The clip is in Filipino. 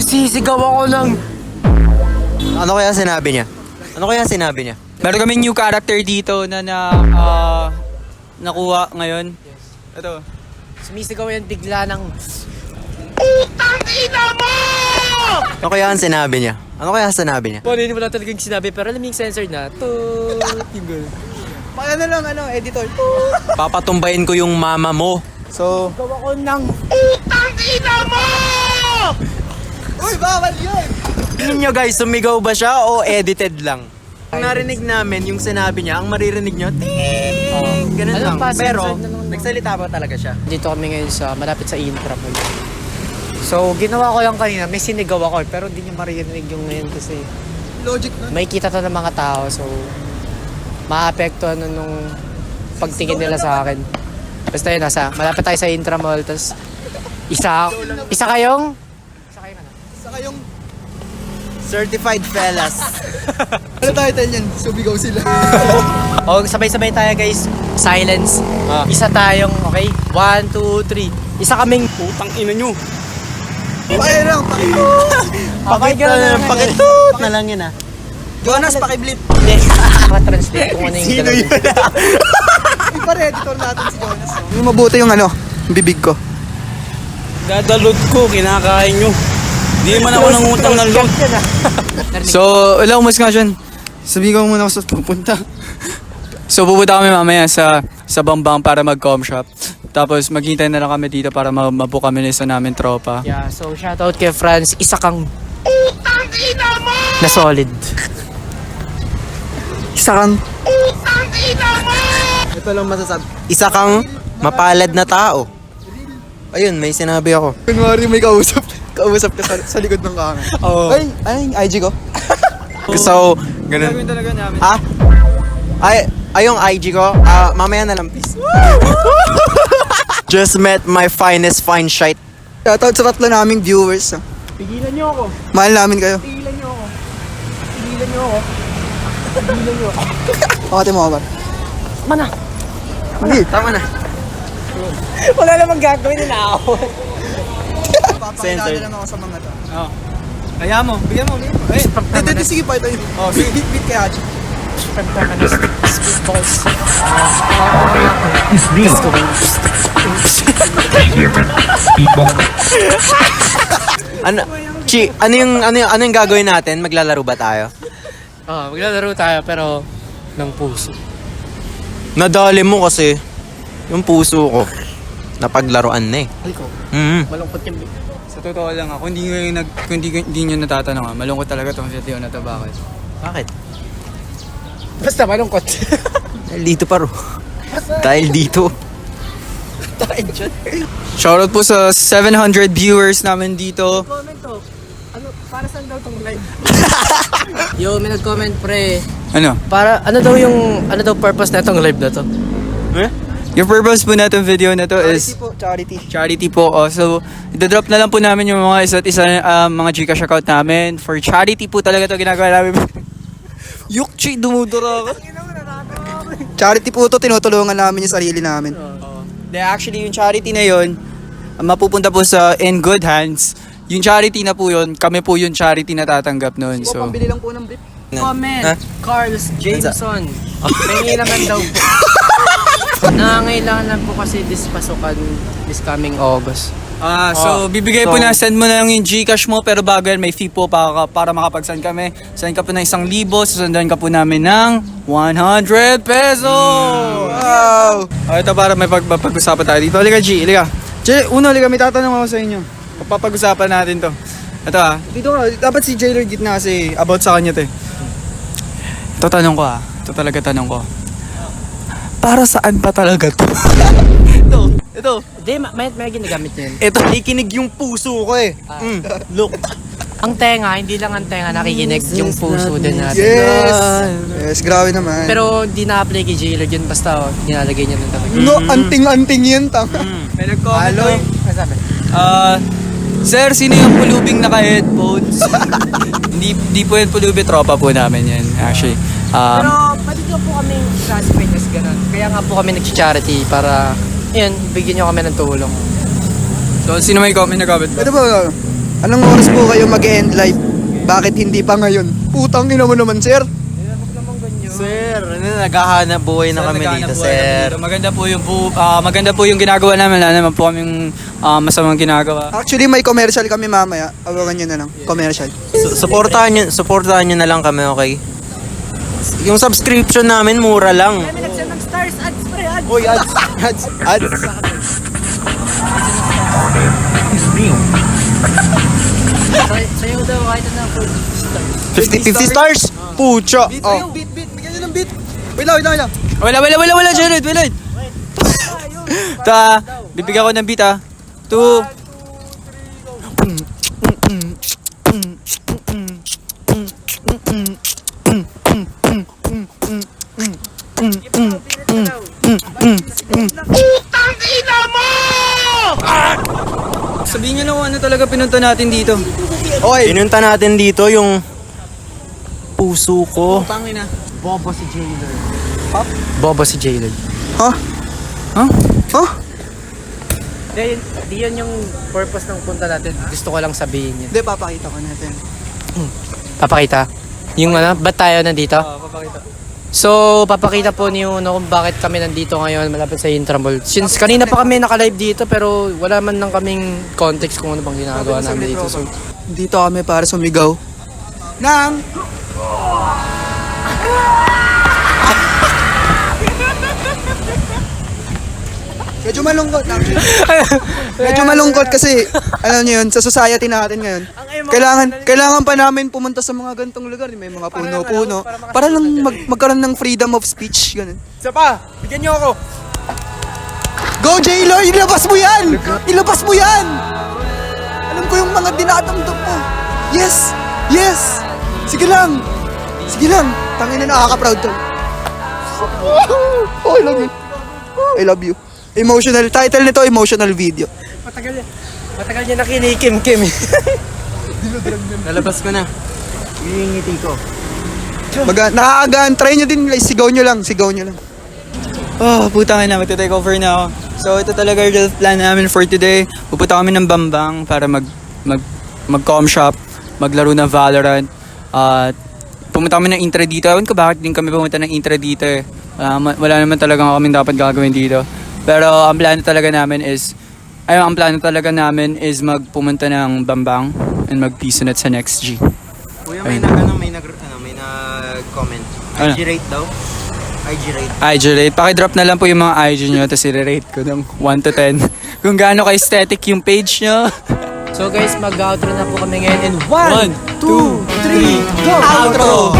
Nasisigaw ako ng... Ano kaya sinabi niya? Ano kaya sinabi niya? Meron kaming new character dito na nakuha ngayon. Ito. Sumisigaw yan bigla ng... Ano kaya ang sinabi niya? Ano kaya sinabi niya? Hindi mo lang talagang sinabi pero alam mo yung censored na. Yung gano'n. Paano na lang, editor? Papatumbayin ko yung mama mo. So, Gawa ko ng... uy, bawal yun! Tingin nyo guys, sumigaw ba siya o edited lang? Ang narinig namin, yung sinabi niya, ang maririnig nyo, ting! Ganun Alam lang. pa, Pero, censored na lang. nagsalita ba talaga siya? Dito kami ngayon sa malapit sa Intramol. So, ginawa ko lang kanina, may sinigaw ako pero hindi niyo maririnig yung ngayon kasi Logic na. may kita to ng mga tao so maapektuhan nung pagtingin nila sa akin. Basta yun, malapit tayo sa Intramall tapos isa kayong Isa kayong, Certified fellas. ano title yan? Sumigaw sila. O, sabay-sabay tayo guys. Silence. Isa tayong, okay? 1, 2, 3. Isa kaming Putang ina nyo. Pakirang, Pakitut na lang yun ah. Jonas, pakiblip. Hindi. Maka-translate kung ano yung Sino dalawa. yun? Ipa editor natin si Jonas. Yung mabuti yung bibig ko. Dadalod ko, kinakain nyo. Hindi man ako nangutang ng load. So, wala akong discussion. Sabihin ko muna ako sa pupunta. So pupunta kami mamaya sa Bambang para mag-com shop. Tapos maghintay na lang kami dito para mabook kami ng isa namin tropa. Yeah, so shoutout kay Franz. Isa kang na solid. Isa kang ito lang masasabi. Isa kang mapalad na tao. Ayun, may sinabi ako. Kunwari may kausap ka sa likod ng camera. Oo. Ay, yung IG ko. So, ganun. Gagawin talaga namin. Ah? Ay, yung IG ko, mamaya na lang please. Just met my finest fine shite. Shoutout sa tatlo naming viewers. Pigilan niyo ako. Mahal namin kayo. Pigilan niyo ako. Pigilan niyo ako. Pakati mo ba? Mana? Hindi. Tama na. Wala namang gagawin na ako. Censored. lang ako sa mga to. Oh. Kaya mo, bigyan mo. Hindi, sige pa ito. Oh, sige, bit kay Haji. Speedballs. Ano? Chi, ano yung gagawin natin? Maglalaro ba tayo? Maglalaro tayo pero ng puso. Nadali mo kasi yung puso ko. Napaglaruan na eh. Ay ko, malungkot yung Sa totoo lang kung hindi nyo natatanong malungkot talaga tong video na to. Bakit? Bakit? Basta malungkot. Dahil dito paro. Dahil dito. Shoutout po sa 700 viewers namin dito. Comment to. Ano, para saan daw tong live? Yo, may nag-comment pre. Ano? Para, ano daw purpose na itong live na to? Yung purpose po na itong video na to is Charity. charity po. So, idadrop na lang po namin yung mga isa't isa mga Gcash account namin. For charity po talaga to ginagawa namin. Yukchi, dumudura ka. Charity po to, tinutulungan namin yung sarili namin. Actually, yung charity na yun, mapupunta po sa In Good Hands. Yung charity na po yun, kami po yung charity na tatanggap nun. So, Pambili lang po ng brief. Comment, Ha? Carlos Jameson. May naman daw po. Nangangailangan lang po kasi this coming August. so bibigay po na, send mo na lang yung Gcash mo, pero bago yan, may fee po para makapag-send kami. Send ka po ng 1,000, susundan ka po namin ng 100 pesos! Wow! Ito para may pag-usapan tayo dito. Halika G, halika. G, may tatanong ako sa inyo. Papag-usapan natin to. Ito dito ka, dapat si Jailer gitna kasi about sa kanya to eh. Ito tanong ko ito talaga tanong ko. Para saan pa talaga to? Ito. Hindi, may ginagamit yun. Ito, nakikinig yung puso ko eh. Look. Ang tenga, hindi lang ang tenga nakikinig, yung puso din natin. Yes, grabe naman. Pero hindi na-apply kay J-Lord yun, basta nilalagay niya nun talaga. No, anting-anting yan, tanga. May nag-comment Hello? to. Masabi? Sir, sino yung pulubing naka-headphones? Hindi po yung pulubi, tropa po namin yan, actually. Pero pwede nyo po kami classify as ganun. Kaya nga po kami nag-charity para, yun, bigyan nyo kami ng tulong. So, sino may comment na comment ba? Ito ba? Anong oras po kayo mag-end live? Bakit hindi pa ngayon? Putang ina mo naman, sir. Sir, naghahanap buhay na kami dito, sir. Maganda po yung ginagawa namin. Wala naman po kaming masamang ginagawa. Actually, may commercial kami mamaya. Abangan nyo na lang. Commercial. Supportahan nyo na lang kami, okay? Yung subscription namin, mura lang. Uy, ads. Sa'yo daw, kahit na 50 stars? Pucha. Oh. Beat. Bigyan nyo ng beat. Wait lang. Wala, Jared, wait. Ta, bibigyan ko ng beat ah. 2. Sabihin nyo na kung ano talaga pinunta natin dito. Okay. Pinunta natin dito yung puso ko. Pangina. Bobo si Jalen. Ha? Huh? Di yun yung purpose ng punta natin. Gusto ko lang sabihin yun. Hindi, papakita ko natin. Papakita? Yung ba't tayo nandito? Papakita. So, papakita po niyo kung bakit kami nandito ngayon malapit sa Intramall. Since kanina pa kami naka-live dito pero wala man lang kaming context kung ano bang ginagawa namin dito. So, Dito kami para sumigaw. Nang! Medyo malungkot actually. Medyo malungkot kasi alam niyo yun, sa society natin ngayon. Kailangan pa namin pumunta sa mga ganitong lugar, may mga puno-puno para lang magkaroon ng freedom of speech, ganun. Isa pa, bigyan nyo ako. Go J-Lord, ilabas mo 'yan! Ilabas mo 'yan! Alam ko yung mga dinadamdam mo. Yes! Sige lang. Tangina, nakaka-proud to. Oh, I love you. I love you. Emotional title nito, emotional video. matagal niya na kinikim-kim. Nalabas ko na. Yung ngiti ko. Nakaagaan, try nyo din guys, sigaw nyo lang. Oh, putang ina, magte-take over na ako. So, ito talaga yung real plan namin for today. Pupunta kami ng Bambang para mag-com shop, maglaro ng Valorant. At pumunta kami ng intra dito. Ewan ko bakit din kami pumunta ng intra dito eh. Wala naman talaga kami dapat gagawin dito. Pero ang plano talaga namin is magpumunta ng Bambang and mag-pisonet sa next G. Kuya, may nag-comment. Ano? IG rate daw. IG rate. Pakidrop na lang po yung mga IG nyo tapos i-rate ko ng 1 to 10. Kung gaano ka-aesthetic yung page nyo. So guys, mag-outro na po kami ngayon in 1, 2, 3, Outro!